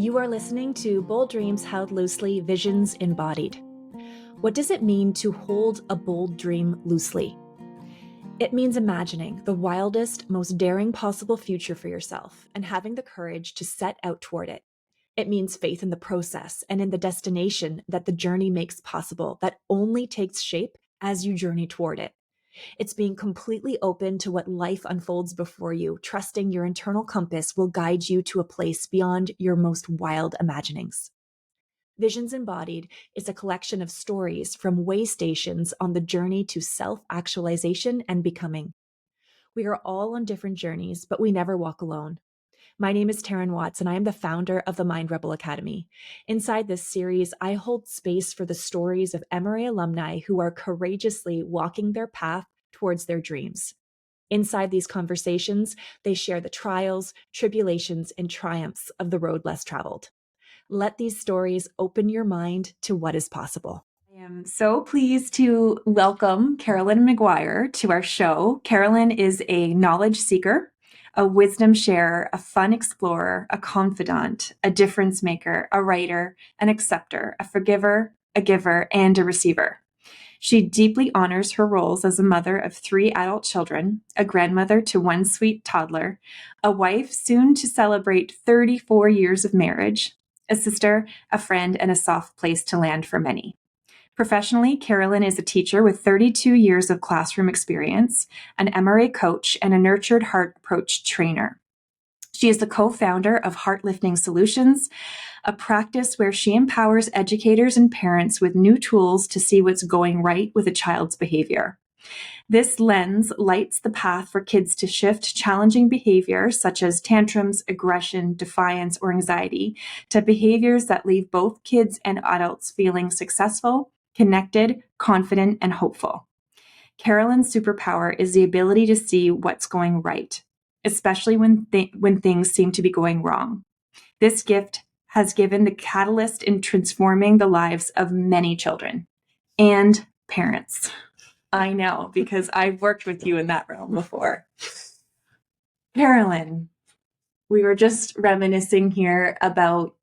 You are listening to Bold Dreams Held Loosely, Visions Embodied. What does it mean to hold a bold dream loosely? It means imagining the wildest, most daring possible future for yourself and having the courage to set out toward it. It means faith in the process and in the destination that the journey makes possible that only takes shape as you journey toward it. It's being completely open to what life unfolds before you, trusting your internal compass will guide you to a place beyond your most wild imaginings. Visions Embodied is a collection of stories from way stations on the journey to self-actualization and becoming. We are all on different journeys, but we never walk alone. My name is Taryn Watts, and I am the founder of the Mind Rebel Academy. Inside this series, I hold space for the stories of MRA alumni who are courageously walking their path towards their dreams. Inside these conversations, they share the trials, tribulations, and triumphs of the road less traveled. Let these stories open your mind to what is possible. I am so pleased to welcome Carolyn McGuire to our show. Carolyn is a knowledge seeker, a wisdom sharer, a fun explorer, a confidant, a difference maker, a writer, an acceptor, a forgiver, a giver, and a receiver. She deeply honors her roles as a mother of 3 adult children, a grandmother to 1 sweet toddler, a wife soon to celebrate 34 years of marriage, a sister, a friend, and a soft place to land for many. Professionally, Carolyn is a teacher with 32 years of classroom experience, an MRA coach, and a nurtured heart approach trainer. She is the co-founder of Heart Lifting Solutions, a practice where she empowers educators and parents with new tools to see what's going right with a child's behavior. This lens lights the path for kids to shift challenging behaviors such as tantrums, aggression, defiance, or anxiety to behaviors that leave both kids and adults feeling successful, connected, confident, and hopeful. Carolyn's superpower is the ability to see what's going right, especially when things seem to be going wrong. This gift has given the catalyst in transforming the lives of many children and parents. I know, because I've worked with you in that realm before. Carolyn, we were just reminiscing here about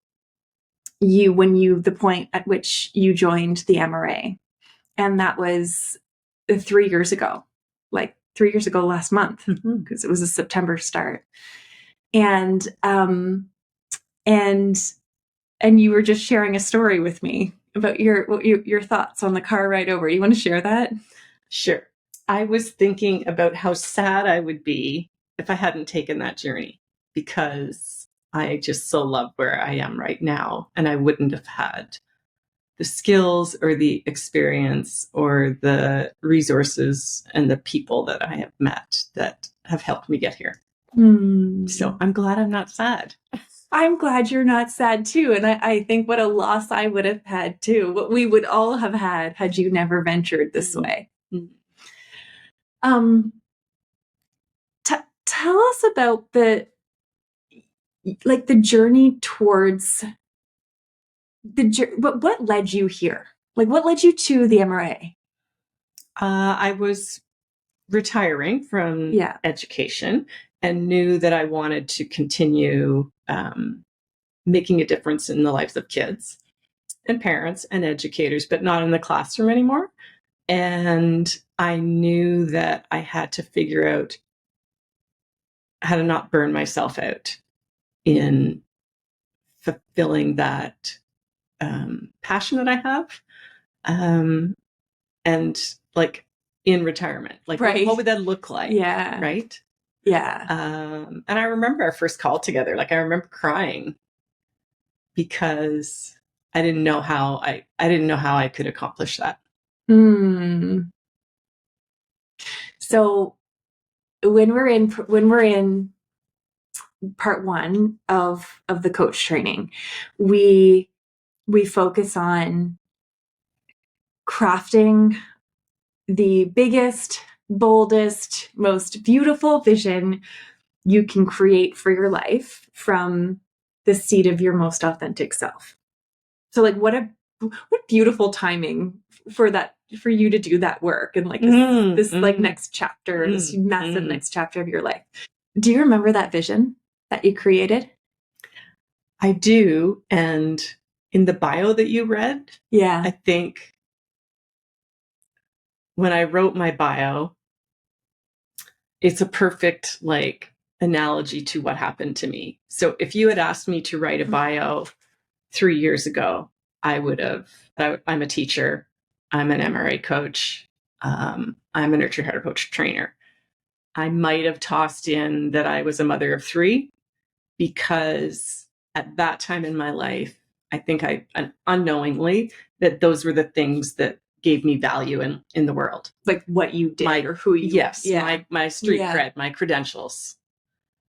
the point at which you joined the MRA. And that was 3 years ago, like 3 years ago last month, because it was a September start. And you were just sharing a story with me about your thoughts on the car ride over. You want to share that? Sure. I was thinking about how sad I would be if I hadn't taken that journey, because I just so love where I am right now, and I wouldn't have had the skills or the experience or the resources and the people that I have met that have helped me get here. So I'm glad I'm not sad. I'm glad you're not sad too. And I think what a loss I would have had too, what we would all have had you never ventured this way. Tell us about the journey towards what led you here? Like, what led you to the MRA? I was retiring from education and knew that I wanted to continue making a difference in the lives of kids and parents and educators, but not in the classroom anymore. And I knew that I had to figure out how to not burn myself out in fulfilling that passion that I have. And like in retirement, like what would that look like? Yeah. Right. Yeah. And I remember our first call together. Like, I remember crying because I didn't know how I could accomplish that. So when we're in part 1 of the coach training, we focus on crafting the biggest, boldest, most beautiful vision you can create for your life from the seat of your most authentic self. So like what beautiful timing for you to do that work and like this like next chapter, this massive next chapter of your life. Do you remember that vision that you created? I do. And in the bio that you read, I think when I wrote my bio, it's a perfect analogy to what happened to me. So if you had asked me to write a bio 3 years ago, I would have, I'm a teacher, I'm an MRA coach, I'm a nurture head coach trainer. I might have tossed in that I was a mother of 3, because at that time in my life, I think I unknowingly that those were the things that gave me value in the world. Like what you did or who you my street cred, my credentials.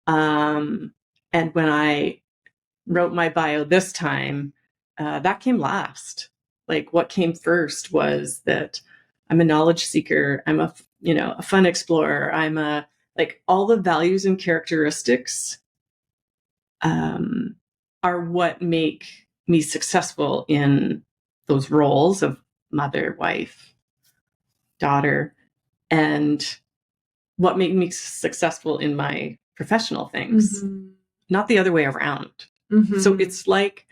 And when I wrote my bio this time, that came last. What came first was that I'm a knowledge seeker. I'm a fun explorer. I'm all the values and characteristics are what make me successful in those roles of mother, wife, daughter, and what made me successful in my professional things, not the other way around. So it's like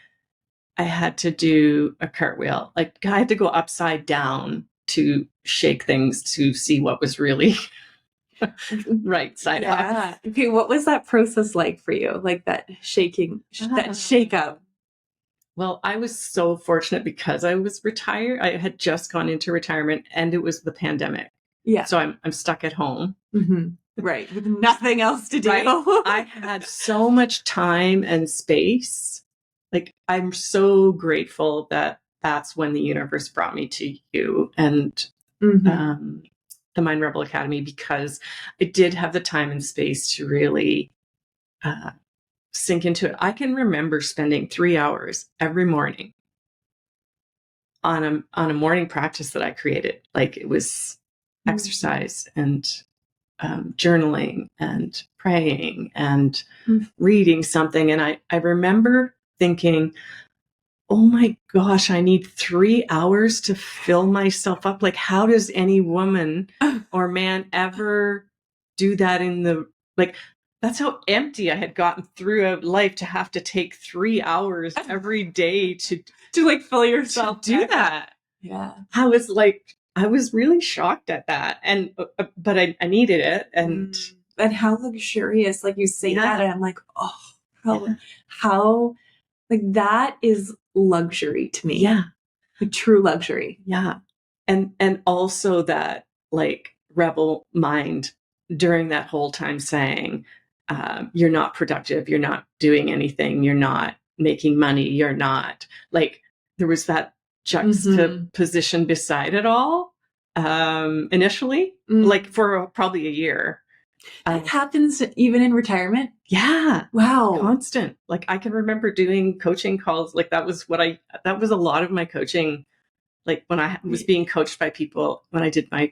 I had to do a cartwheel. I had to go upside down to shake things to see what was really right side up. Okay, what was that process like for you? Like that shaking, that shake up? Well, I was so fortunate because I was retired. I had just gone into retirement and it was the pandemic. Yeah. So I'm stuck at home. Right. With nothing else to do. Right. I had so much time and space. I'm so grateful that that's when the universe brought me to you and the Mind Rebel Academy, because I did have the time and space to really sink into it. I can remember spending 3 hours every morning on a morning practice that I created. It was exercise and journaling and praying and reading something. And I remember thinking, oh my gosh, I need 3 hours to fill myself up. How does any woman or man ever do that that's how empty I had gotten through life, to have to take 3 hours every day to fill yourself to do that. Yeah. I was really shocked at that. And, but I needed it. And how luxurious, you say that. And I'm like, oh, how that is luxury to me. Yeah. True luxury. Yeah. And also that rebel mind during that whole time saying, you're not productive, you're not doing anything, you're not making money, you're not there was that juxtaposition beside it all initially, for probably a year. That happens even in retirement? Yeah. Wow. Constant. I can remember doing coaching calls. That was a lot of my coaching. When I was being coached by people, when I did my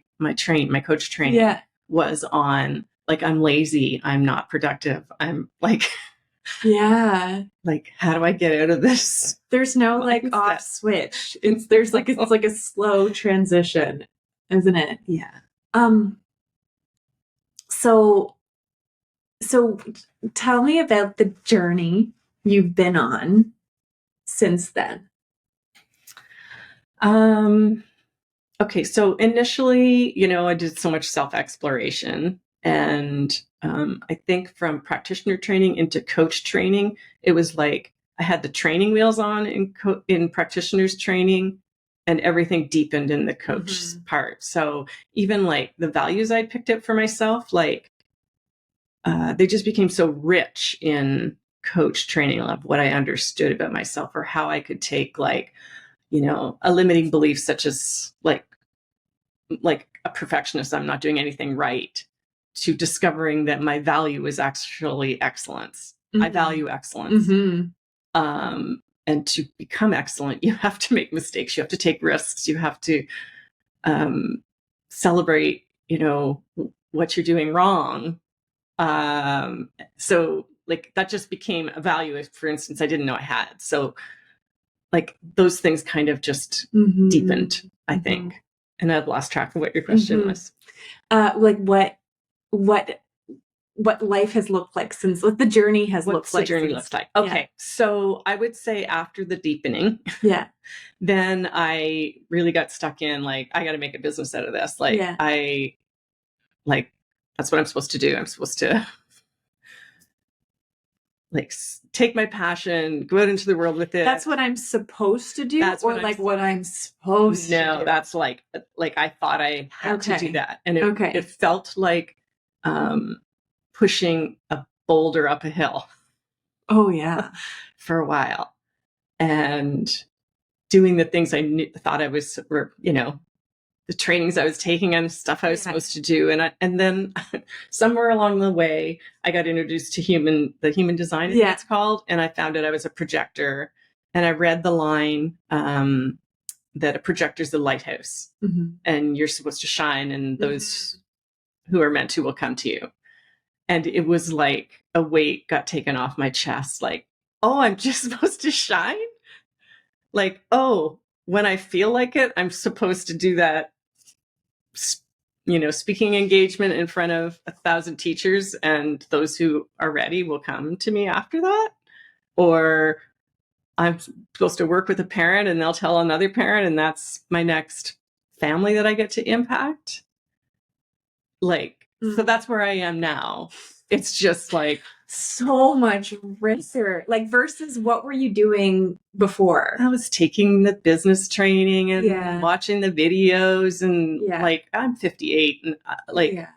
coach training, was on I'm lazy, I'm not productive, I'm yeah, how do I get out of this? There's no off switch. It's a slow transition, isn't it? Yeah. So tell me about the journey you've been on since then. Okay, so initially, I did so much self-exploration, and I think from practitioner training into coach training, it was I had the training wheels on in practitioners training, and everything deepened in the coach's part. So even the values I picked up for myself, they just became so rich in coach training of what I understood about myself, or how I could take a limiting belief such as a perfectionist, I'm not doing anything right, to discovering that my value is actually excellence. I value excellence. And to become excellent, you have to make mistakes. You have to take risks. You have to celebrate, what you're doing wrong. So that just became a value. For instance, I didn't know I had. So those things kind of just deepened, I think. And I've lost track of what your question was. What what life has looked like since, what the journey has What's looked like. The journey looks like. Okay. So I would say after the deepening, then I really got stuck in like, I got to make a business out of this. Like that's what I'm supposed to do. I'm supposed to like take my passion, go out into the world with it. That's what I'm supposed to do, that's or like what I'm supposed to do? No, that's like I thought I had to do that. And it felt like pushing a boulder up a hill. Oh yeah. For a while. And doing the things I thought I was, the trainings I was taking and stuff I was supposed to do. And then somewhere along the way, I got introduced to the human design, it's called. And I found out I was a projector. And I read the line that a projector is the lighthouse. And you're supposed to shine, and those who are meant to will come to you. And it was like a weight got taken off my chest. Like, oh, I'm just supposed to shine? Like, oh, when I feel like it, I'm supposed to do that, speaking engagement in front of 1,000 teachers, and those who are ready will come to me after that. Or I'm supposed to work with a parent and they'll tell another parent, and that's my next family that I get to impact. So that's where I am now. It's just like so much richer. Like versus what were you doing before? I was taking the business training and watching the videos, and like I'm 58, and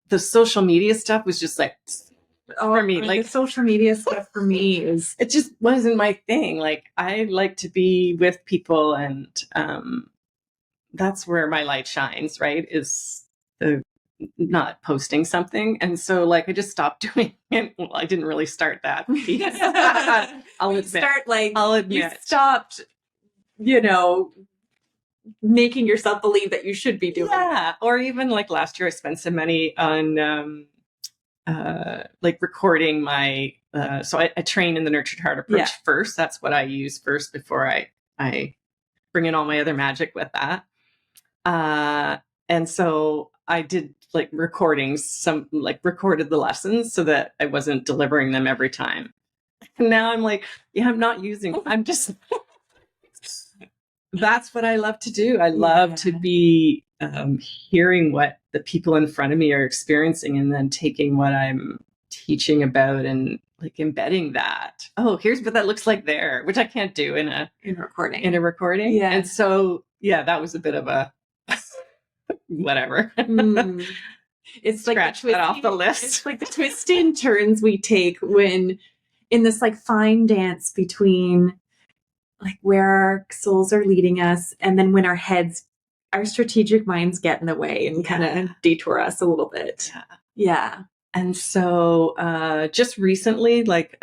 the social media stuff was just like for me. Like the social media stuff for me it just wasn't my thing. Like I like to be with people, and that's where my light shines. Right? Is the not posting something. And so like I just stopped doing it. Well, I didn't really start that piece. I'll admit. You stopped, making yourself believe that you should be doing it. Or even like last year I spent some money on like recording my so I train in the Nurtured Heart approach first. That's what I use first before I bring in all my other magic with that. And so I did like recordings, recorded the lessons so that I wasn't delivering them every time. And now I'm like, I'm not using, I'm just, that's what I love to do. I love to be hearing what the people in front of me are experiencing, and then taking what I'm teaching about and like embedding that. Oh, here's what that looks like there, which I can't do in a recording. Yeah. And so, that was a bit of a, whatever. It's like scratch that off the list. It's like the twisting turns we take when in this like fine dance between like where our souls are leading us, and then when our strategic minds get in the way and kind of detour us a little bit. Yeah. And so just recently, like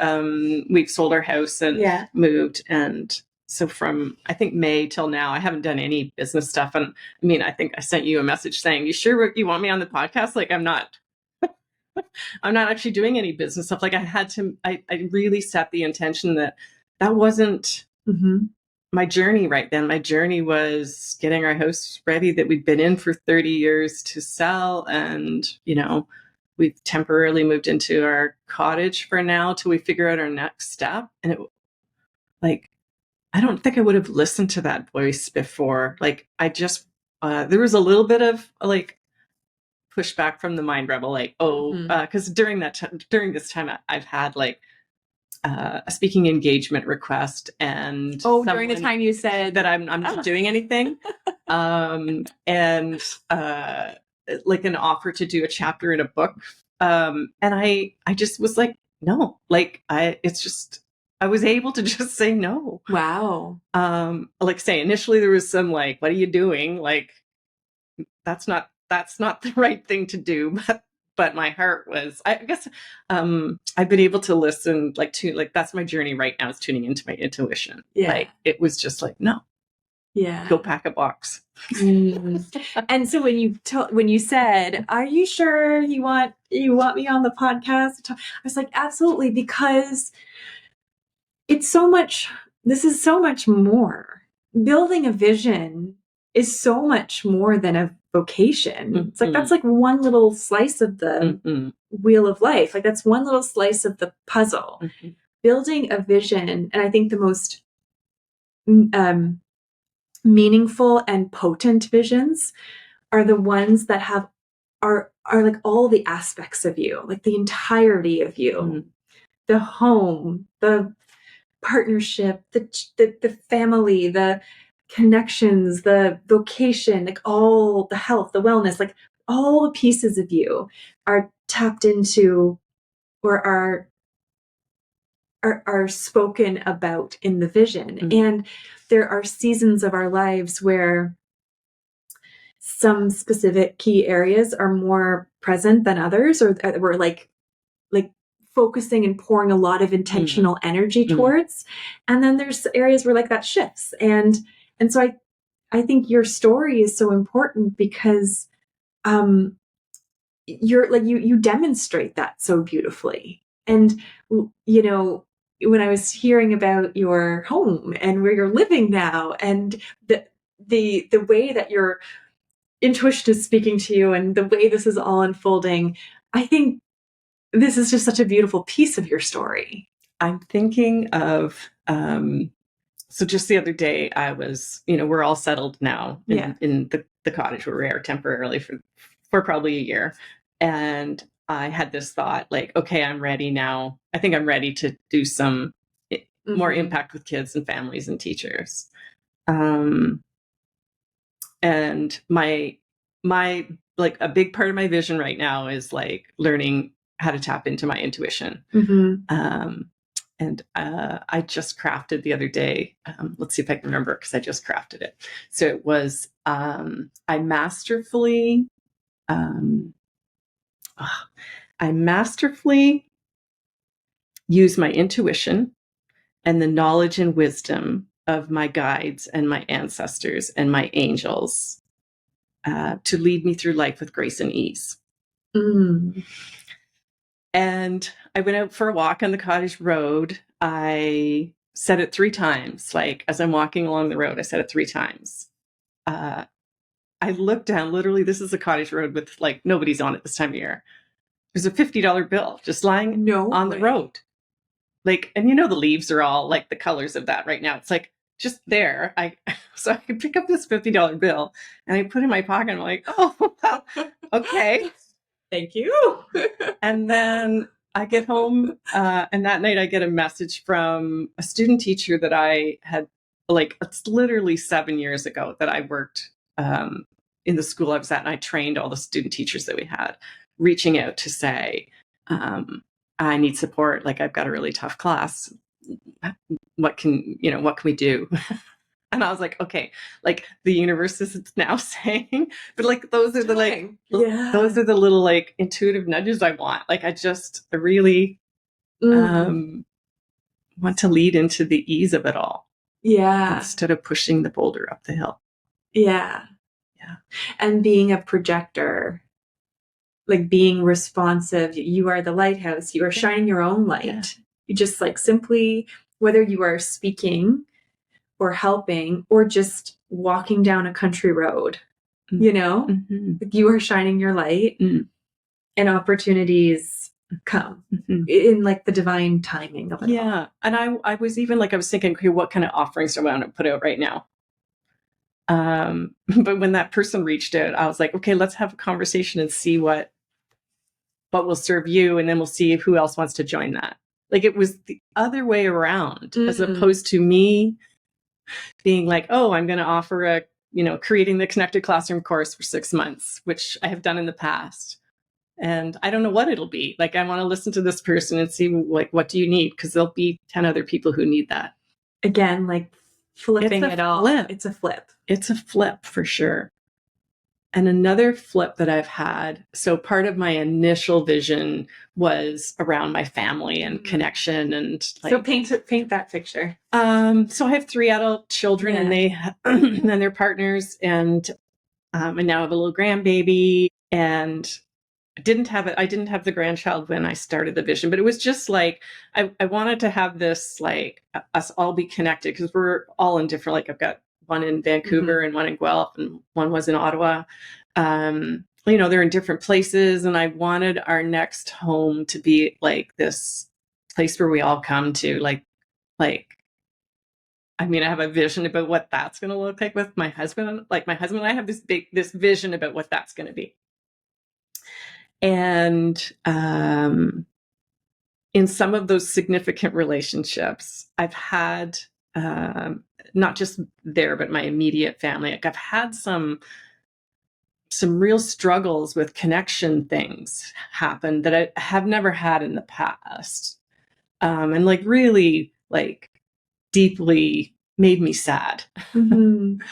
we've sold our house and moved, and so from, I think, May till now, I haven't done any business stuff. And I mean, I think I sent you a message saying, you sure you want me on the podcast? Like, I'm not actually doing any business stuff. Like I really set the intention that wasn't my journey right then. My journey was getting our house ready that we'd been in for 30 years to sell. And, we've temporarily moved into our cottage for now till we figure out our next step. And it I don't think I would have listened to that voice before. Like I just, there was a little bit of like pushback from the mind rebel, like, because during this time, I've had like a speaking engagement request, and during the time you said that I'm not doing anything, and like an offer to do a chapter in a book, and I just was like, no, like I was able to just say no. Wow. Like say initially there was some like, what are you doing? Like, that's not the right thing to do. But my heart was, I guess, I've been able to listen, that's my journey right now, is tuning into my intuition. Yeah. Like, it was just like, no. Yeah. Go pack a box. And so when you said, are you sure you want me on the podcast? I was like, absolutely, because this is so much more. Building a vision is so much more than a vocation. It's like, that's like one little slice of the wheel of life. Like that's one little slice of the puzzle. Building a vision, and I think the most meaningful and potent visions are the ones that are like all the aspects of you, like the entirety of you, the home, the partnership, the family, the connections, the vocation, like all the health, the wellness, like all the pieces of you are tapped into or are spoken about in the vision. And there are seasons of our lives where some specific key areas are more present than others, or we're like focusing and pouring a lot of intentional energy towards. And then there's areas where like that shifts. And so I think your story is so important because you're like, you demonstrate that so beautifully. And, you know, when I was hearing about your home and where you're living now, and the way that your intuition is speaking to you and the way this is all unfolding, I think this is just such a beautiful piece of your story. I'm thinking of, so just the other day I was, we're all settled now in the cottage where we are temporarily for probably a year. And I had this thought like, okay, I'm ready now. I think I'm ready to do some more impact with kids and families and teachers. And my like a big part of my vision right now is like learning how to tap into my intuition. And I just crafted the other day. Let's see if I can remember because I just crafted it. So it was, I masterfully use my intuition and the knowledge and wisdom of my guides and my ancestors and my angels to lead me through life with grace and ease. And I went out for a walk on the cottage road. I said it 3 times. Like as I'm walking along the road, I said it 3 times. I looked down, literally, this is a cottage road with like nobody's on it this time of year. There's a $50 bill just lying on the road. Like, and the leaves are all like the colors of that right now. It's like just there. So I could pick up this $50 bill and I put it in my pocket. And I'm like, oh, well, okay. Thank you. And then I get home and that night I get a message from a student teacher that I had, like, it's literally 7 years ago that I worked in the school I was at, and I trained all the student teachers that we had, reaching out to say, I need support. Like, I've got a really tough class. What can we do? And I was like, okay, like the universe is now saying, but like those are the those are the little like intuitive nudges I want. Like I really want to lead into the ease of it all. Yeah. Instead of pushing the boulder up the hill. Yeah. Yeah. And being a projector, like being responsive, you are the lighthouse, you are shining your own light. Yeah. You just like simply, whether you are speaking or helping or just walking down a country road, like you are shining your light and opportunities come in like the divine timing of it. Yeah. And I was even like, I was thinking, okay, what kind of offerings do I want to put out right now? But when that person reached out, I was like, okay, let's have a conversation and see what will serve you. And then we'll see who else wants to join that. Like it was the other way around, as opposed to me being like, oh, I'm going to offer creating the connected classroom course for 6 months, which I have done in the past. And I don't know what it'll be. Like, I want to listen to this person and see like, what do you need? Because there'll be 10 other people who need that. Again, like flipping it all. It's a flip. It's a flip for sure. And another flip that I've had, so part of my initial vision was around my family and connection and like, so paint that picture. So I have 3 adult children and they and their partners, and I now have a little grandbaby, and I didn't have the grandchild when I started the vision, but it was just like I wanted to have this like us all be connected because we're all in different, like I've got one in Vancouver and one in Guelph, and one was in Ottawa. They're in different places, and I wanted our next home to be like this place where we all come to, I have a vision about what that's going to look like with my husband. Like, my husband and I have this vision about what that's going to be. And in some of those significant relationships, I've had, not just there, but my immediate family, like, I've had some real struggles with connection things happen that I have never had in the past. And really deeply made me sad. And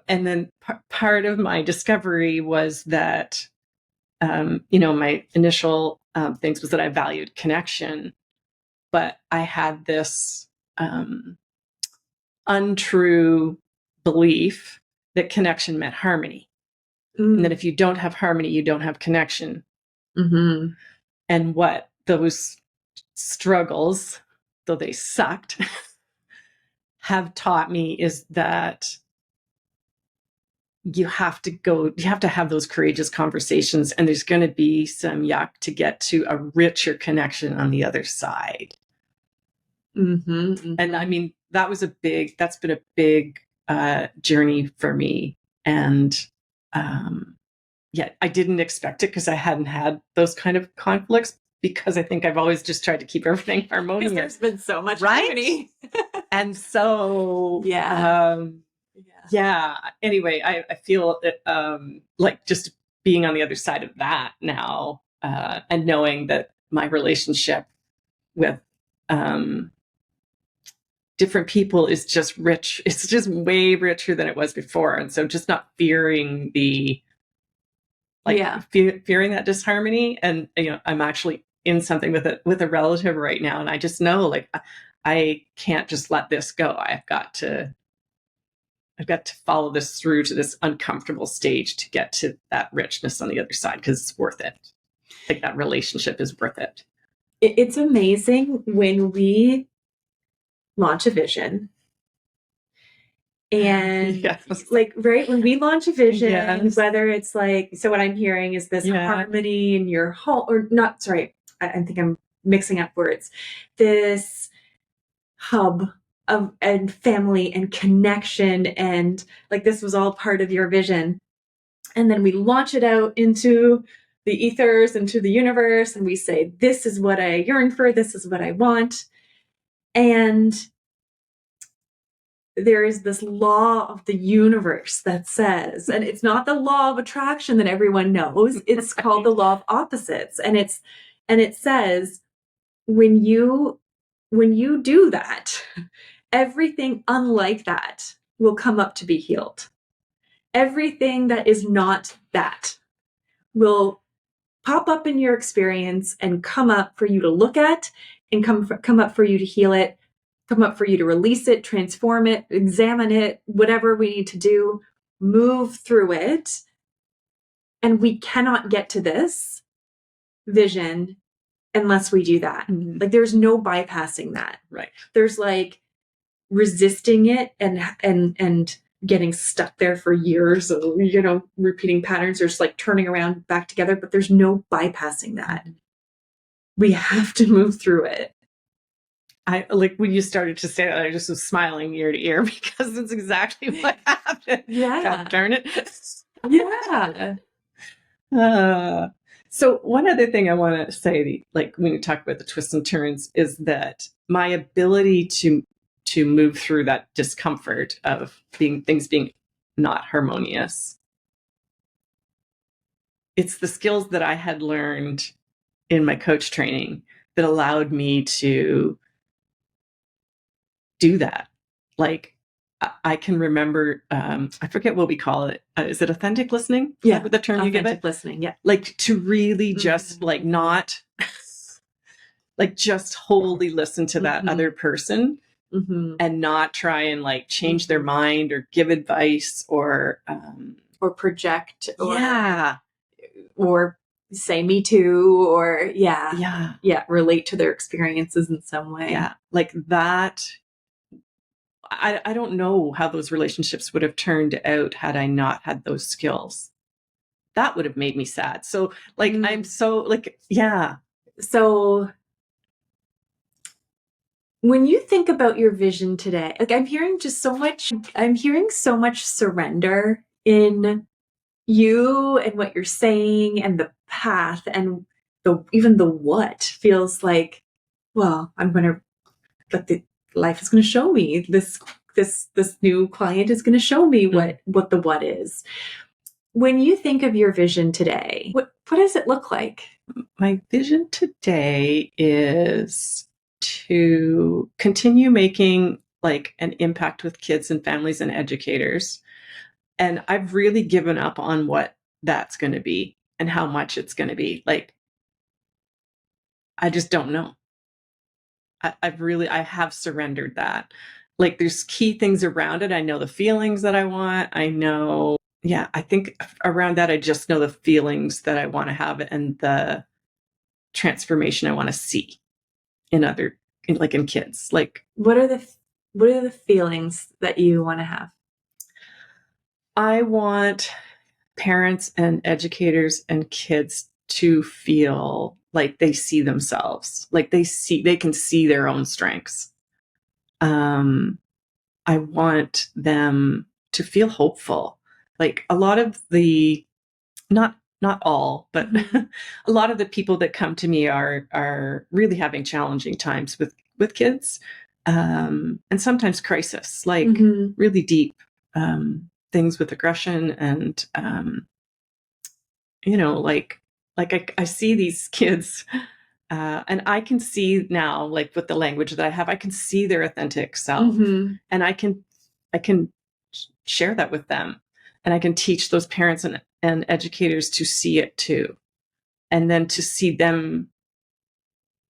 then part of my discovery was that, my initial things was that I valued connection, but I had this untrue belief that connection meant harmony. And that if you don't have harmony, you don't have connection. And what those struggles, though they sucked, have taught me is that you have to have those courageous conversations, and there's going to be some yuck to get to a richer connection on the other side. And that's been a big journey for me. And yet I didn't expect it, because I hadn't had those kind of conflicts, because I think I've always just tried to keep everything harmonious. There's been so much harmony. And so, anyway, I feel that, just being on the other side of that now, and knowing that my relationship with different people is just rich. It's just way richer than it was before. And so just not fearing fearing that disharmony. And, I'm actually in something with a relative right now. And I just know, I can't just let this go. I've got to follow this through to this uncomfortable stage to get to that richness on the other side, because it's worth it. That relationship is worth it. It's amazing when we launch a vision. And when we launch a vision, whether it's so what I'm hearing is this harmony in your home, or not, sorry, I think I'm mixing up words, this hub of and family and connection, and this was all part of your vision. And then we launch it out into the ethers, into the universe, and we say, this is what I yearn for, this is what I want. And there is this law of the universe that says, and it's not the law of attraction that everyone knows, it's called the law of opposites. And it says, when you do that, everything unlike that will come up to be healed. Everything that is not that will pop up in your experience and come up for you to look at, and come up for you to heal it, come up for you to release it, transform it, examine it, whatever we need to do, move through it. And we cannot get to this vision unless we do that. There's no bypassing that. Right. There's resisting it and getting stuck there for years, repeating patterns, or just turning around back together, but there's no bypassing that. We have to move through it. I when you started to say that, I just was smiling ear to ear, because it's exactly what happened. Yeah. God darn it. Yeah. So one other thing I want to say, when you talk about the twists and turns, is that my ability to move through that discomfort of things being not harmonious, it's the skills that I had learned in my coach training that allowed me to do that. I can remember, I forget what we call it. Is it authentic listening? Yeah. Is that the term you give it? Authentic listening. Yeah. To really just not, just wholly listen to that other person, and not try and change their mind or give advice or project or say me too, or relate to their experiences in some way. Yeah. That I don't know how those relationships would have turned out had I not had those skills. That would have made me sad. So like, I'm so like, yeah. So when you think about your vision today, like I'm hearing so much surrender in you and what you're saying and the path and even the what feels like, well, I'm going to, but the life is going to show me this new client is going to show me what the what is. When you think of your vision today, what does it look like? My vision today is to continue making like an impact with kids and families and educators. And I've really given up on what that's going to be and how much it's going to be. Like, I just don't know. I have surrendered that. Like, there's key things around it. I know the feelings that I want. I know, yeah, I think around that, I just know the feelings that I want to have and the transformation I want to see in in kids. Like, what are the feelings that you want to have? I want parents and educators and kids to feel like they see themselves, like they can see their own strengths. I want them to feel hopeful. Like a lot of the, not all, but a lot of the people that come to me are really having challenging times with kids, and sometimes crisis, like really deep things with aggression and I see these kids, and I can see now, like with the language that I have, I can see their authentic self, and I can share that with them, and I can teach those parents and educators to see it too, and then to see them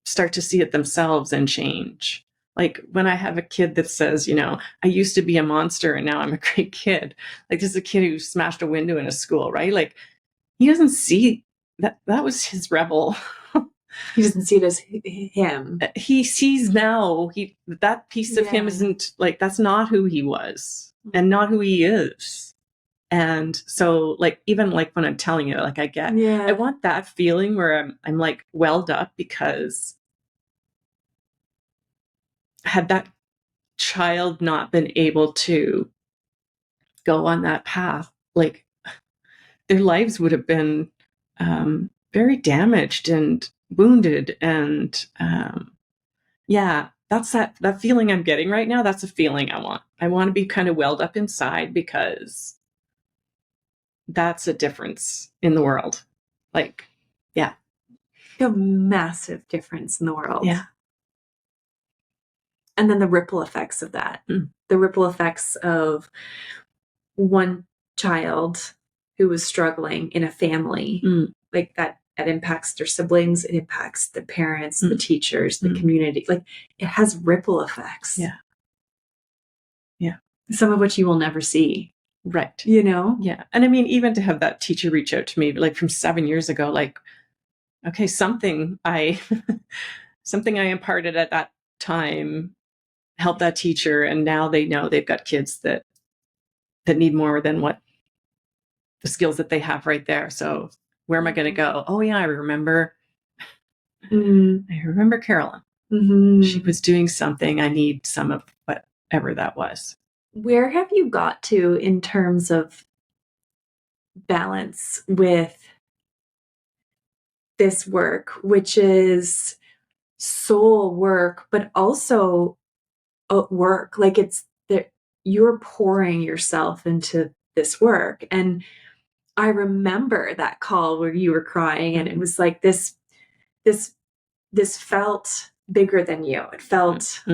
start to see it themselves and change. Like when I have a kid that says, I used to be a monster and now I'm a great kid. Like this is a kid who smashed a window in a school, right? Like he doesn't see that was his rebel. He doesn't see it as him. He sees now that piece of him isn't like, that's not who he was and not who he is. And so like, even like when I'm telling you, like I want that feeling where I'm like welled up, because had that child not been able to go on that path, like their lives would have been very damaged and wounded. And that's that feeling I'm getting right now. That's a feeling I want. I want to be kind of welled up inside, because that's a difference in the world. Like, yeah. A massive difference in the world. Yeah. And then the ripple effects of that. The ripple effects of one child who was struggling in a family, like that impacts their siblings, it impacts the parents, the teachers, the community. Like it has ripple effects. Yeah. Yeah. Some of which you will never see. Right. Yeah. And I mean, even to have that teacher reach out to me, like from 7 years ago, like, okay, something I imparted at that time helped that teacher. And now they know they've got kids that need more than what the skills that they have right there. So where am I going to go? Oh yeah, I remember. I remember Carolyn. She was doing something. I need some of whatever that was. Where have you got to in terms of balance with this work, which is soul work, but also work? Like it's that you're pouring yourself into this work. And I remember that call where you were crying, and it was like this felt bigger than you. It felt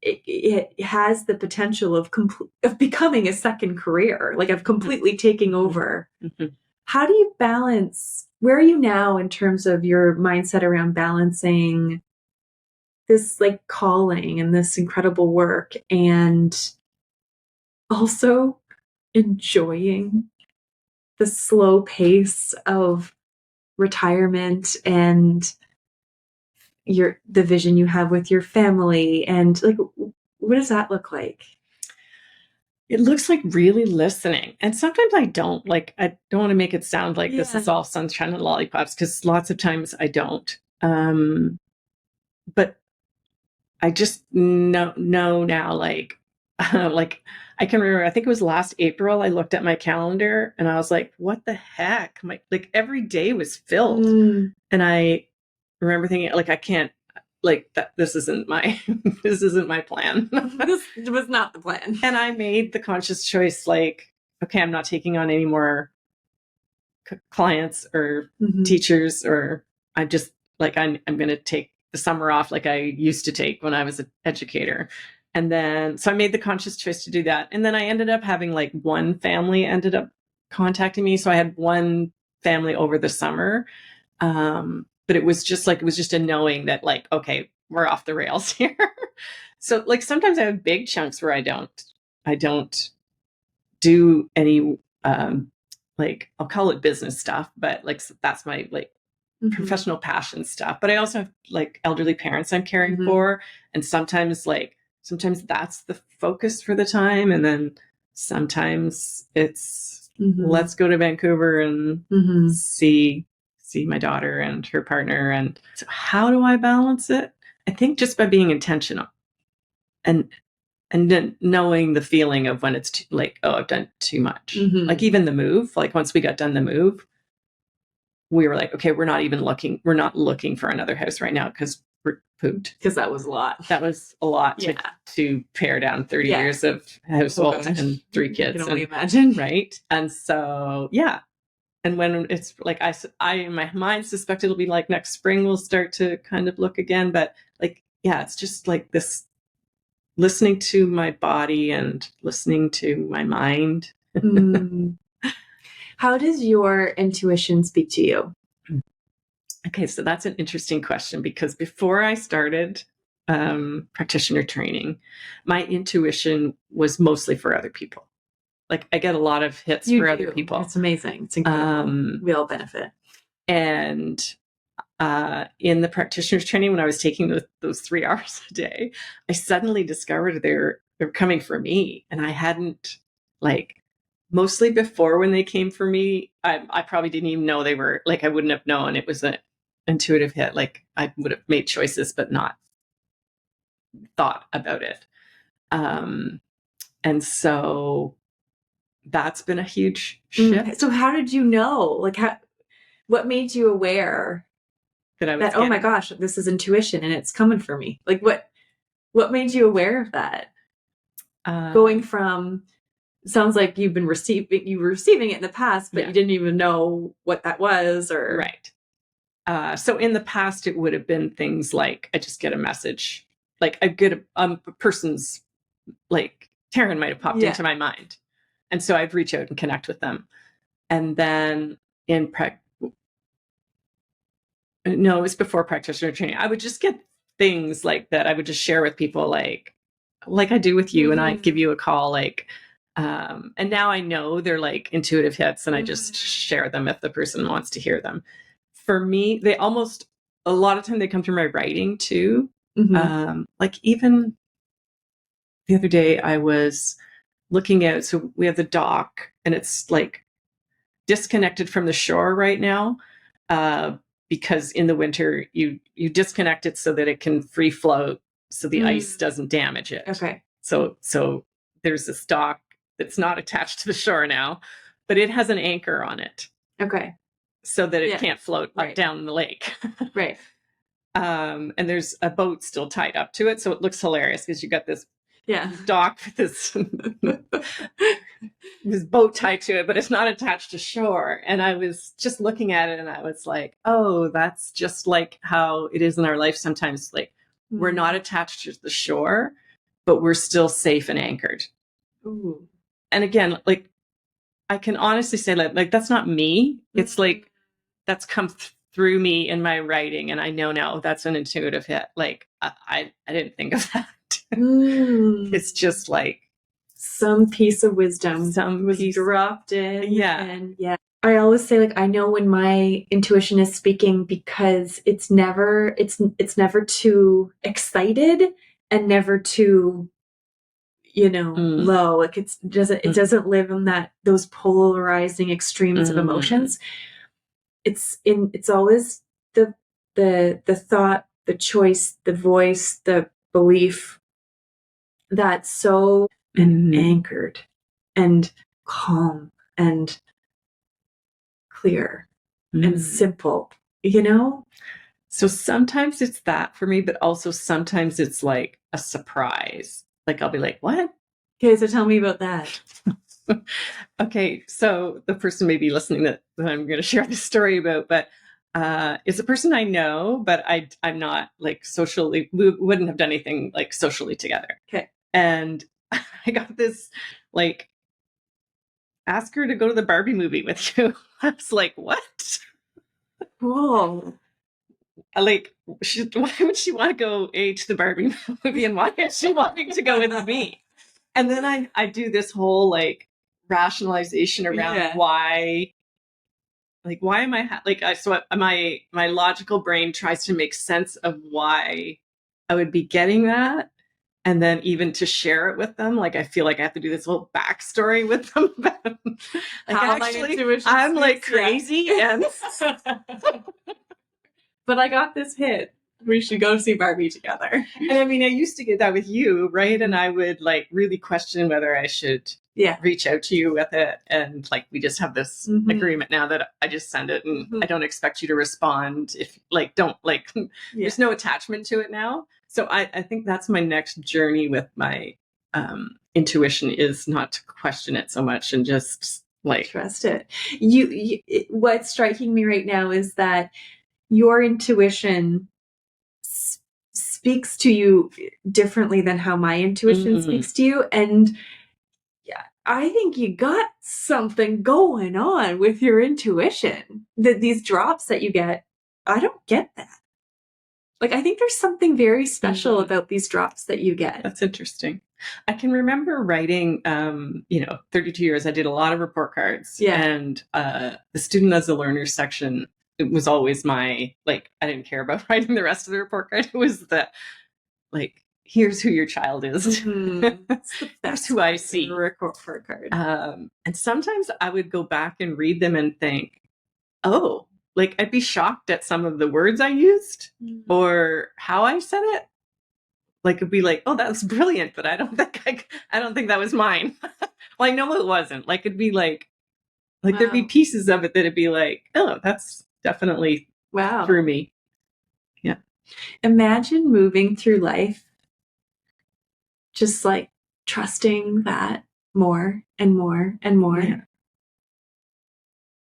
it has the potential of becoming a second career, like of completely taking over. How do you balance? Where are you now in terms of your mindset around balancing this like calling and this incredible work, and also enjoying the slow pace of retirement and the vision you have with your family? And like, What does that look like? It looks like really listening. And sometimes I don't. Like, I don't want to make it sound like this is all sunshine and lollipops, because lots of times I don't. But I just know now, like, like I can remember, I think it was last April, I looked at my calendar and I was like, what the heck? Like every day was filled. And I remember thinking, like, I can't, like, that this isn't my this isn't my plan. This was not the plan. And I made the conscious choice, like, okay, I'm not taking on any more clients or teachers, or I just, like, I'm going to take the summer off like I used to take when I was an educator. And then, so I made the conscious choice to do that. And then I ended up having, like, one family ended up contacting me. So I had one family over the summer. But it was just a knowing that, like, okay, we're off the rails here. So, like, sometimes I have big chunks where I don't do any, like, I'll call it business stuff, but, like, that's my, like, professional passion stuff. But I also have, like, elderly parents I'm caring for. And sometimes that's the focus for the time. And then sometimes it's, let's go to Vancouver and see my daughter and her partner. And so how do I balance it? I think just by being intentional and then knowing the feeling of when it's like, oh, I've done too much. Like, even the move, like, once we got done the move, we were like, okay, we're not looking for another house right now, because we're pooped. Because that was a lot. That was a lot to pare down 30 years of household and 3 kids. I can only imagine. Right. And so, yeah. And when it's like, I in my mind suspect it'll be like next spring we'll start to kind of look again. But, like, yeah, it's just like this, listening to my body and listening to my mind. How does your intuition speak to you? Okay, so that's an interesting question, because before I started practitioner training, my intuition was mostly for other people. Like, I get a lot of hits for other people. It's amazing. It's incredible. We all benefit. And in the practitioner's training, when I was taking those 3 hours a day, I suddenly discovered they're coming for me. And I hadn't, like, mostly before, when they came for me, I probably didn't even know they were, like, I wouldn't have known it was an intuitive hit. Like, I would have made choices but not thought about it. And so that's been a huge shift. So how did you know? Like, what made you aware that oh my gosh, this is intuition and it's coming for me? Like, what made you aware of that? Going from, sounds like you were receiving it in the past, but you didn't even know what that was, or right. So in the past, it would have been things like, I just get a message, like, I get a person's, like, Taryn might have popped into my mind. And so I'd reach out and connect with them. And then it was before practitioner training. I would just get things like that. I would just share with people, like I do with you, and I give you a call, like, and now I know they're, like, intuitive hits, and I just share them if the person wants to hear them. For me, they almost, a lot of time they come through my writing too. Like, even the other day I was looking at, so we have the dock, and it's, like, disconnected from the shore right now, because in the winter you disconnect it so that it can free float, so the ice doesn't damage it. Okay. So there's this dock that's not attached to the shore now, but it has an anchor on it. Okay. So that it can't float down the lake. Right. And there's a boat still tied up to it, so it looks hilarious, because you got this dock with this boat tied to it, but it's not attached to shore. And I was just looking at it, and I was like, oh, that's just like how it is in our life sometimes. Like, we're not attached to the shore, but we're still safe and anchored. Ooh. And again, like, I can honestly say, like that's not me. It's like, that's come through me in my writing, and I know now that's an intuitive hit. Like, I didn't think of that. It's just like some piece of wisdom was dropped in. And I always say, like, I know when my intuition is speaking, because it's never too excited and never too low. Like it doesn't live in those polarizing extremes of emotions. It's always the thought, the choice, the voice, the belief that's so anchored and calm and clear and simple, So sometimes it's that for me, but also sometimes it's like a surprise. Like I'll be like, what? Okay, so tell me about that. Okay, so the person may be listening that I'm going to share this story about, but it's a person I know, but I'm not like socially, we wouldn't have done anything like socially together. Okay. And I got this like, ask her to go to the Barbie movie with you. I was like, what? Whoa. Like, why would she want to go to the Barbie movie, and why is she wanting to go with me? And then I do this whole like rationalization around why am I so my logical brain tries to make sense of why I would be getting that, and then even to share it with them, like I feel like I have to do this whole backstory with them about, like, how actually I'm like crazy and but I got this hit. We should go see Barbie together. And I mean, I used to get that with you, right? And I would like really question whether I should reach out to you with it. And like, we just have this agreement now that I just send it and I don't expect you to respond if like, don't like, there's no attachment to it now. So I think that's my next journey with my intuition, is not to question it so much and just like trust it. What's striking me right now is that your intuition speaks to you differently than how my intuition speaks to you. And yeah, I think you got something going on with your intuition. These drops that you get, I don't get that. Like, I think there's something very special about these drops that you get. That's interesting. I can remember writing, 32 years, I did a lot of report cards. And the student as a learner section, it was always my, like, I didn't care about writing the rest of the report card. It was the, like, here's who your child is. That's who I see. Report card. And sometimes I would go back and read them and think, oh, like I'd be shocked at some of the words I used or how I said it. Like it'd be like, oh, that was brilliant, but I don't think that was mine. Well, I know it wasn't. Like it'd be like there'd be pieces of it that'd be like, oh, that's definitely through me. Yeah. Imagine moving through life just like trusting that more and more and more.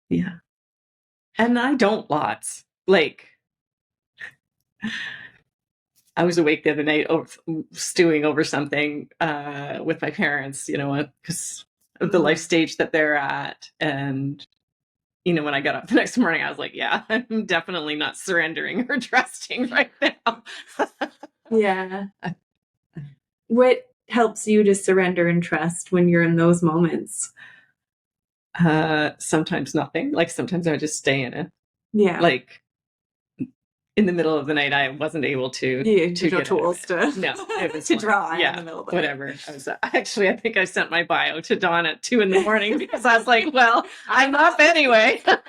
Yeah. And I don't lots. Like I was awake the other night stewing over something with my parents, because of the life stage that they're at. And, when I got up the next morning, I was like, yeah, I'm definitely not surrendering or trusting right now. Yeah. What helps you to surrender and trust when you're in those moments? Sometimes nothing. Like sometimes I just stay in it. Yeah. Like in the middle of the night, I wasn't able to get tools to it was to draw in the middle of the whatever. I was actually, I think I sent my bio to Dawn at 2 a.m. because I was like, well, I'm up anyway. And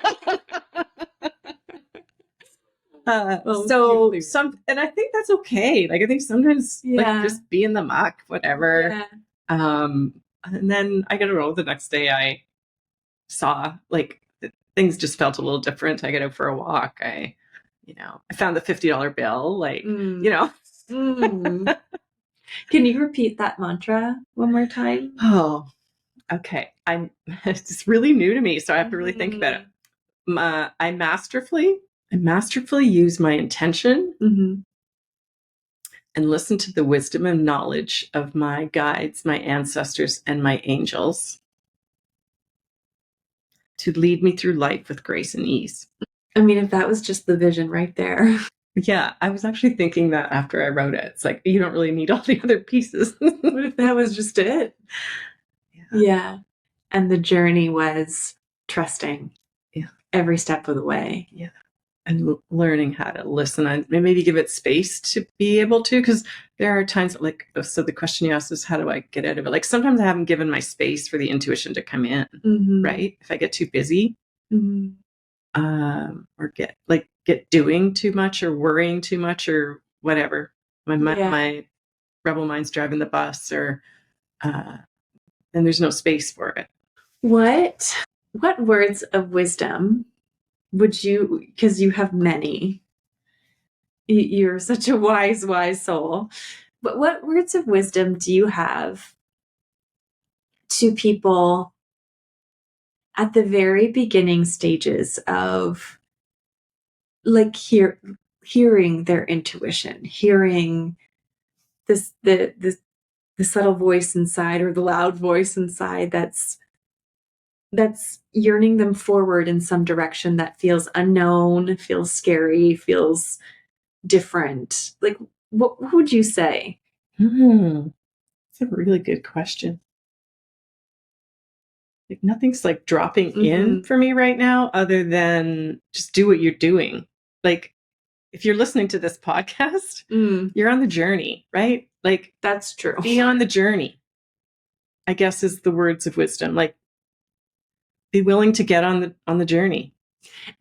I think that's okay. Like I think sometimes like just be in the muck, whatever. And then I don't know, the next day I saw like things just felt a little different. I got out for a walk. I found the $50 bill, like, Can you repeat that mantra one more time? Oh, okay. It's really new to me, so I have to really think about it. I masterfully use my intention and listen to the wisdom and knowledge of my guides, my ancestors, and my angels to lead me through life with grace and ease. I mean, if that was just the vision right there. Yeah, I was actually thinking that after I wrote it. It's like, you don't really need all the other pieces. What if that was just it? Yeah. And the journey was trusting every step of the way. Yeah. and learning how to listen and maybe give it space to be able to, because there are times that, like, so the question you asked is, how do I get out of it? Like, sometimes I haven't given my space for the intuition to come in, right? If I get too busy, or get doing too much or worrying too much or whatever, my rebel mind's driving the bus, or and there's no space for it. What words of wisdom would you, because you have many, you're such a wise soul, but what words of wisdom do you have to people at the very beginning stages of, like, hearing their intuition, hearing this the subtle voice inside, or the loud voice inside that's yearning them forward in some direction that feels unknown, feels scary, feels different? Like, what would you say? It's a really good question. Like, nothing's like dropping in for me right now other than just do what you're doing. Like, if you're listening to this podcast, you're on the journey, right? Like, that's true. Be on the journey, I guess, is the words of wisdom. Like, be willing to get on the journey.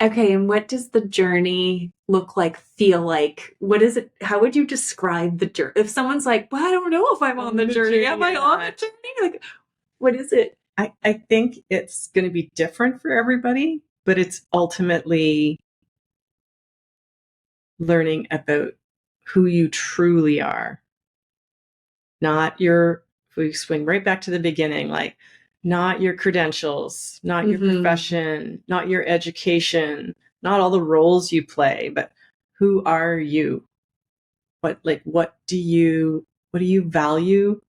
Okay, and what does the journey look like, feel like? What is it? How would you describe the journey? If someone's like, well, I don't know if I'm on the journey. Am I on the journey? Like, what is it? I think it's going to be different for everybody, but it's ultimately learning about who you truly are. Not your, if we swing right back to the beginning, like, not your credentials, not your profession, not your education, not all the roles you play, but who are you? What do you value?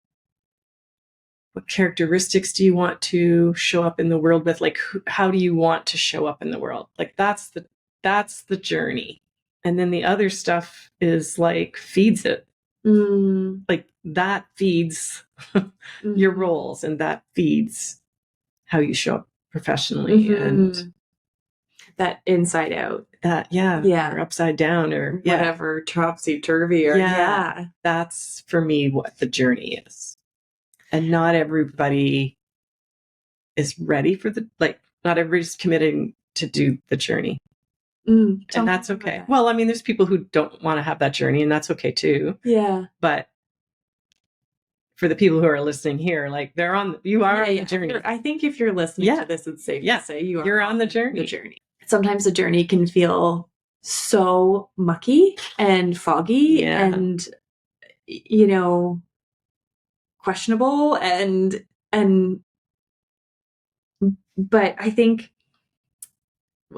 What characteristics do you want to show up in the world with? Like, how do you want to show up in the world? Like, that's the journey. And then the other stuff is like, feeds it. Like, that feeds your roles, and that feeds how you show up professionally, and that inside out, that or upside down, or whatever, topsy-turvy, or that's for me what the journey is. And not everybody is ready for not everybody's committing to do the journey. And that's okay. Well, I mean, there's people who don't want to have that journey, and that's okay too. Yeah. But for the people who are listening here, like, you are on the journey. I think if you're listening to this, it's safe to say you're on the journey. Sometimes the journey can feel so mucky and foggy and, questionable, but I think,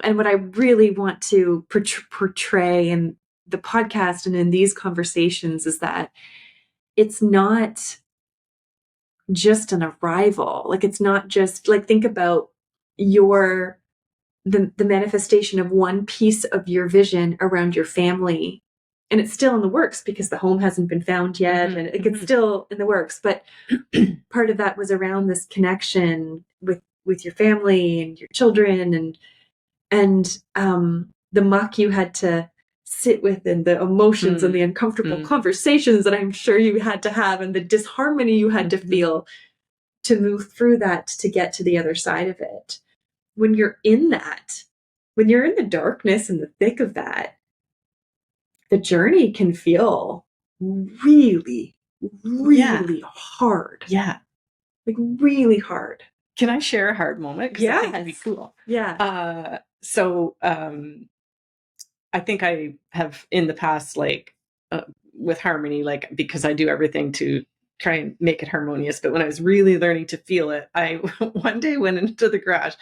and what I really want to portray in the podcast and in these conversations, is that it's not just an arrival. Like, it's not just like, think about the manifestation of one piece of your vision around your family, and it's still in the works because the home hasn't been found yet, and it's still in the works. But part of that was around this connection with your family and your children, and the muck you had to sit with, and the emotions and the uncomfortable conversations that I'm sure you had to have, and the disharmony you had to feel to move through that to get to the other side of it. When you're in that, when you're in the darkness and the thick of that, the journey can feel really, really hard. Yeah. Like, really hard. Can I share a hard moment? Because I think it'd be cool. Yeah. So I think I have in the past, with harmony, because I do everything to try and make it harmonious. But when I was really learning to feel it, I one day went into the garage.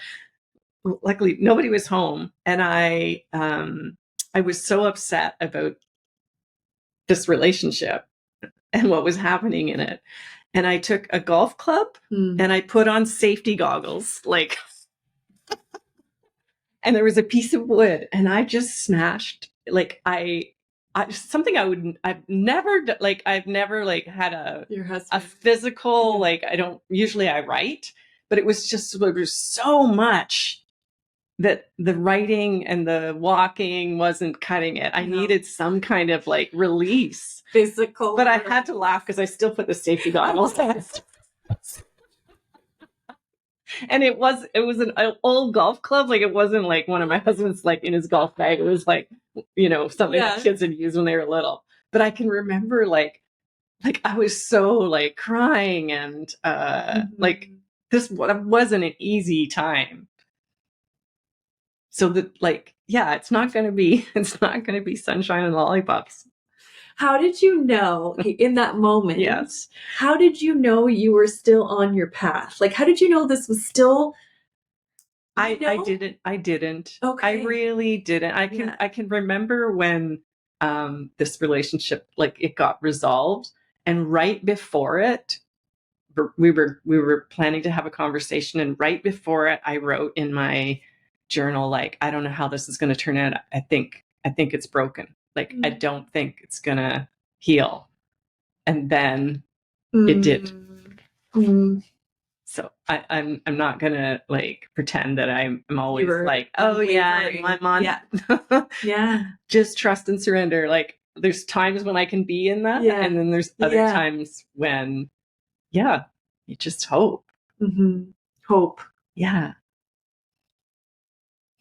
Luckily, nobody was home, and I was so upset about this relationship and what was happening in it. And I took a golf club and I put on safety goggles, and there was a piece of wood, and I just smashed, something I've never had a physical, I don't, usually I write, but it was just, there was so much that the writing and the walking wasn't cutting it. I needed some kind of like release. Physical. But I had to laugh because I still put the safety goggles on. And it was an old golf club. Like, it wasn't like one of my husband's like in his golf bag. It was like, something that kids had used when they were little. But I can remember like I was so like crying and like this wasn't an easy time. So that like, yeah, it's not going to be sunshine and lollipops. How did you know in that moment? Yes. How did you know you were still on your path? Like, how did you know this was still? I didn't. Okay. I really didn't. I can remember when this relationship, like, it got resolved, and right before it, we were planning to have a conversation, and right before it, I wrote in my journal, like, I don't know how this is going to turn out. I think it's broken. Like, I don't think it's going to heal. And then it did. So I'm not gonna like pretend that I'm always like, oh yeah, I'm on. Yeah. Just trust and surrender. Like, there's times when I can be in that, and then there's other times when, you just hope. Hope. Yeah.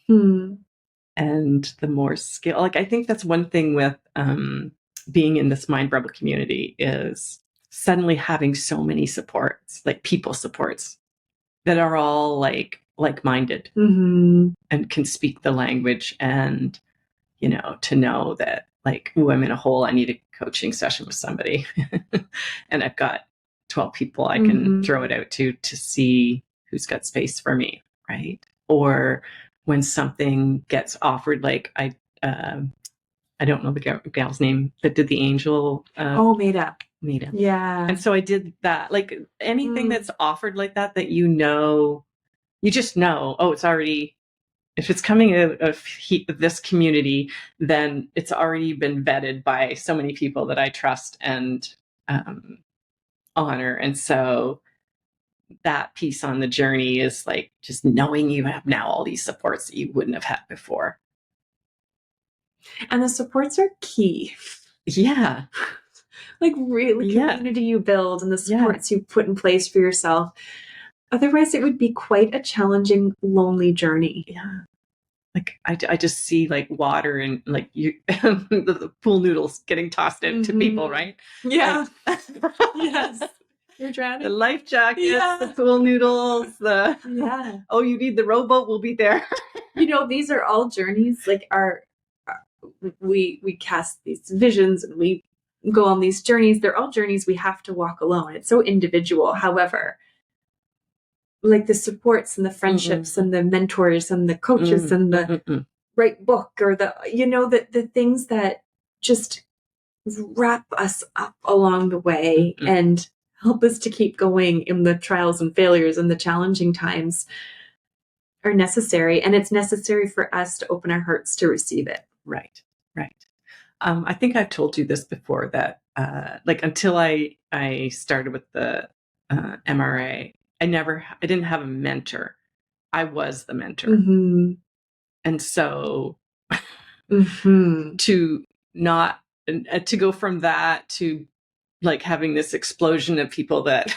And the more skill, like, I think that's one thing with being in this Mind Rebel community is suddenly having so many supports, like people supports that are all like-minded and can speak the language, and to know that like, ooh, I'm in a hole, I need a coaching session with somebody and I've got 12 people I can throw it out to see who's got space for me, right? Or when something gets offered, like I don't know the gal's name that did the angel. Maida. Yeah. And so I did that. Like, anything that's offered like that you just know, oh, it's already, if it's coming of this community, then it's already been vetted by so many people that I trust and honor. And so that piece on the journey is like just knowing you have now all these supports that you wouldn't have had before. And the supports are key. Yeah. Like, really, community you build and the supports you put in place for yourself. Otherwise, it would be quite a challenging, lonely journey. Yeah. Like, I just see like water and like the pool noodles getting tossed out to people, right? Yeah. Yes. You're drowning. The life jackets, the pool noodles, oh, you need the rowboat, we'll be there. These are all journeys. Like, we cast these visions and we go on these journeys. They're all journeys we have to walk alone. It's so individual. However, like the supports and the friendships and the mentors and the coaches and the right book, or the things that just wrap us up along the way and help us to keep going in the trials and failures and the challenging times are necessary. And it's necessary for us to open our hearts to receive it. Right. I think I've told you this before, that like, until I started with the MRA, I didn't have a mentor. I was the mentor. And so to go from that to like having this explosion of people that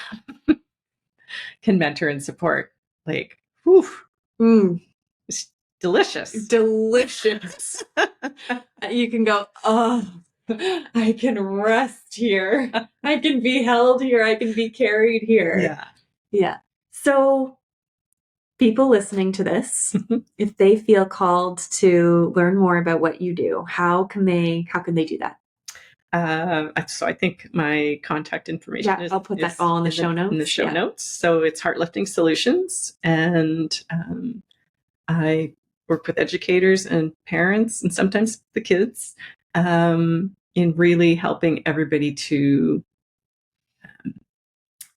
can mentor and support, like, whew, it's delicious. You can go, oh, I can rest here. I can be held here. I can be carried here. Yeah. So people listening to this, if they feel called to learn more about what you do, how can they do that? So I think my contact information I'll put that all in the show notes. In the show notes. So it's Heart Lifting Solutions, and I work with educators and parents and sometimes the kids in really helping everybody to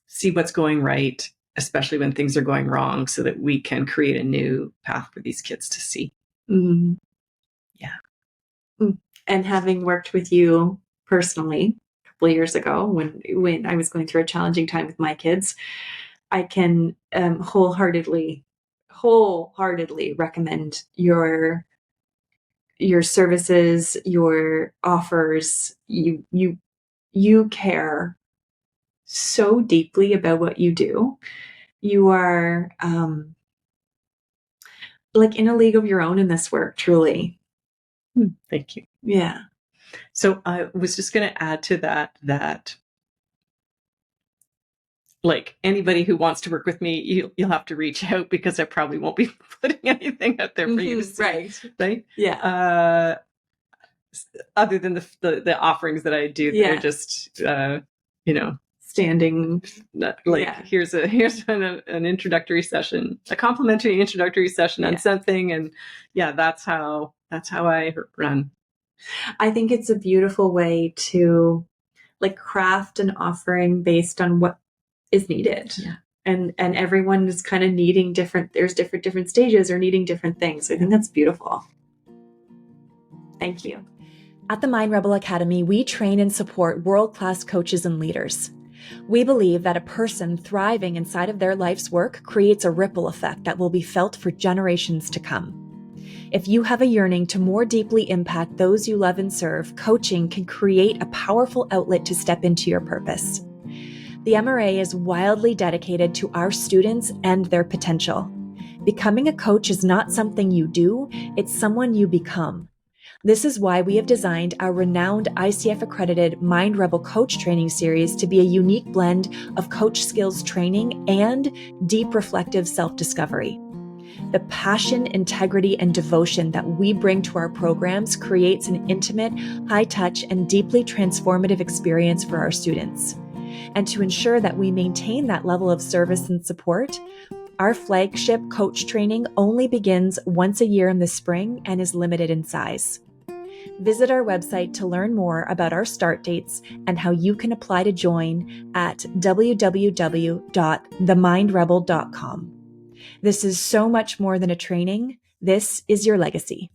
see what's going right, especially when things are going wrong, so that we can create a new path for these kids to see. And having worked with you personally a couple of years ago when I was going through a challenging time with my kids, I can wholeheartedly wholeheartedly recommend your services, your offers. You care so deeply about what you do. You are like in a league of your own in this work, truly. Thank you. Yeah. So I was just going to add to that like anybody who wants to work with me, you'll have to reach out, because I probably won't be putting anything out there for you to see. Right. Yeah. Other than the offerings that I do, they're just standing here's an introductory session, a complimentary introductory session on something, and that's how I run. I think it's a beautiful way to like craft an offering based on what is needed. Yeah. And everyone is kind of needing there's different stages or needing different things. So I think that's beautiful. Thank you. At the Mind Rebel Academy, we train and support world-class coaches and leaders. We believe that a person thriving inside of their life's work creates a ripple effect that will be felt for generations to come. If you have a yearning to more deeply impact those you love and serve, coaching can create a powerful outlet to step into your purpose. The MRA is wildly dedicated to our students and their potential. Becoming a coach is not something you do, it's someone you become. This is why we have designed our renowned ICF-accredited Mind Rebel Coach Training Series to be a unique blend of coach skills training and deep reflective self-discovery. The passion, integrity, and devotion that we bring to our programs creates an intimate, high-touch, and deeply transformative experience for our students. And to ensure that we maintain that level of service and support, our flagship coach training only begins once a year in the spring and is limited in size. Visit our website to learn more about our start dates and how you can apply to join at www.themindrebel.com. This is so much more than a training. This is your legacy.